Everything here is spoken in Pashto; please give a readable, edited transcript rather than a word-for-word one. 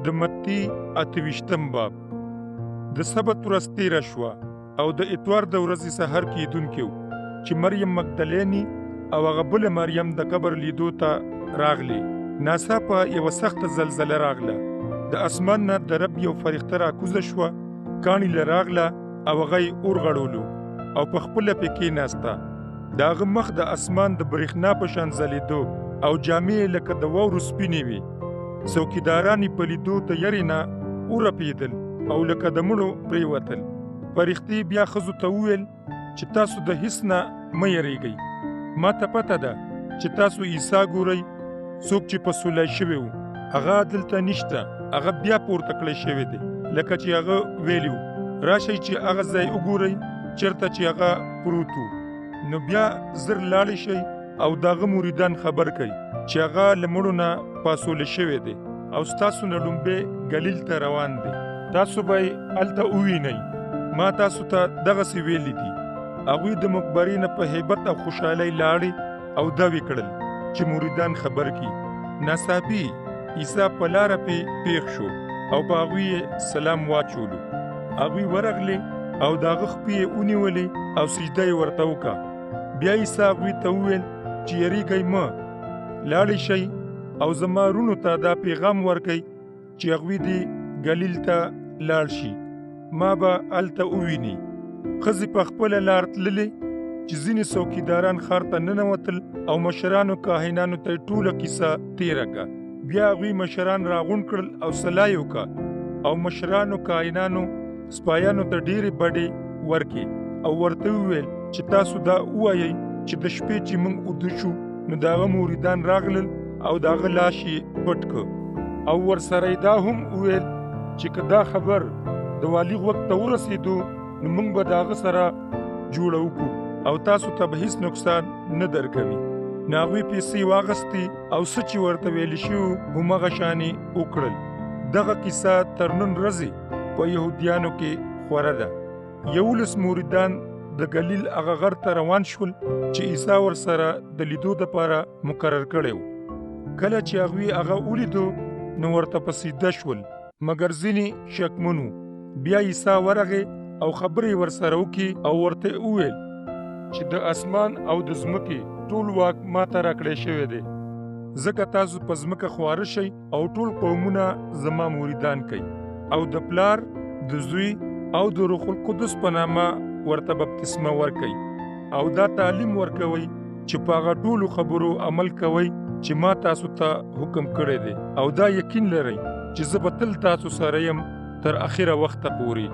د متی 28 باب. د سبت ورځ تېره شوه او د اتوار د ورځې سحر کېدونکی و چې مریم مګدلیني او هغه بله مریم د قبر لیدو ته راغلې. ناڅاپه یوه سخته زلزله راغله. د اسمان نه د رب یو فرښته راکوزه شوه، کاڼي له راغله او هغه یې اور غړولو او په خپله پې کېناسته. د هغه مخ د اسمان د برېښنا په شان ځلېدو او جامې یې لکه د واورو سپینې وې. څوکیداران یې په لیدو د یرې نه ورپېدل او لکه د مړو پرېوتل. فرښتې بیا ښځو ته وویل چې تاسو د هیڅ نه مه یریږئ. ما ته پته ده چې تاسو عیسی ګورئ، څوک چې په سولی شوی و. هغه دلته نشته، هغه بیا پورته کړی شوی دی لکه چې هغه ویلي و. راشئ چې هغه ځای وګورئ چېرته چې هغه پروت و. نو بیا زر لاړې شئ او د هغه مریدان خبر کړئ چې هغه له مړو نه پاسولی شوی دی او ستاسو نه لومبې ګلیل ته روان دی. تاسو به یې هلته ووینئ. ما تاسو ته دغسې ویلي دي. هغوی د مقبرې نه په هیبت او خوشحالۍ لاړې او دعوې کړل چې مریدان خبر کړي. ناڅاپي عیسی په لاره پې پیښ شو او په هغوی یې سلام واچولو. هغوی ورغلې او د هغه خپې یې ونیولې او سجده یې ورته وکړه. بیا عیسی هغوی ته وویل چې یریږئ مه، لاړې شئ او زما وروڼو ته دا پیغام ورکئ چې هغوی دې ګلیل ته لاړ شي، ما به هلته وویني. ښځې په خپله لار تللې چې ځینې څوکیداران ښار ته ننوتل او مشرانو کاهنانو ته یې ټوله کیسه تېره کړه. بیا هغوی مشران راغونډ کړل او سلا یې وکړه او مشرانو کاهنانو سپایانو ته ډېرې بډې ورکړې او ورته وویل چې تاسو دا ووایئ چې د شپې چې موږ اوده شو نو د هغه مریدان راغلل او د هغه لاش یې پټ کړ او ورسره یې دا هم وویل چې که دا خبر د والي غوږ ته ورسېدو نو موږ به د هغه سره جوړه وکړو او تاسو ته به هیڅ نقصان نه درکوي. نو هغوی پیسې واخیستې او څه چې ورته ویلي شوي همغه شانې وکړل. دغه کیسه تر نن ورځې په یهودیانو کې خوره ده. 11 مریدان د ګلیل هغه غر ته روان شول چې عیسی ورسره د لیدو دپاره مقرر کړی و. کله چې هغوی هغه ولیدو نو ورته په سجده شول، مګر ځینې شکمن وو. بیا عیسی ورغې او خبرې ورسره وکړي او ورته وویل چې د اسمان او د ځمکې ټول واک ما ته راکړی شوی دی. ځکه تاسو په ځمکه خواره شئ او ټول قومونه زما مریدان کوئ او د پلار، د زوی او د روح القدس په نامه ورته بپتسمه ورکوئ او دا تعلیم ورکوئ چې په هغه ټولو خبرو عمل کوئ چې ما تاسو ته حکم کړی دی او دا یقین لرئ چې زه به تل تاسو سره یم تر اخره وخته پورې.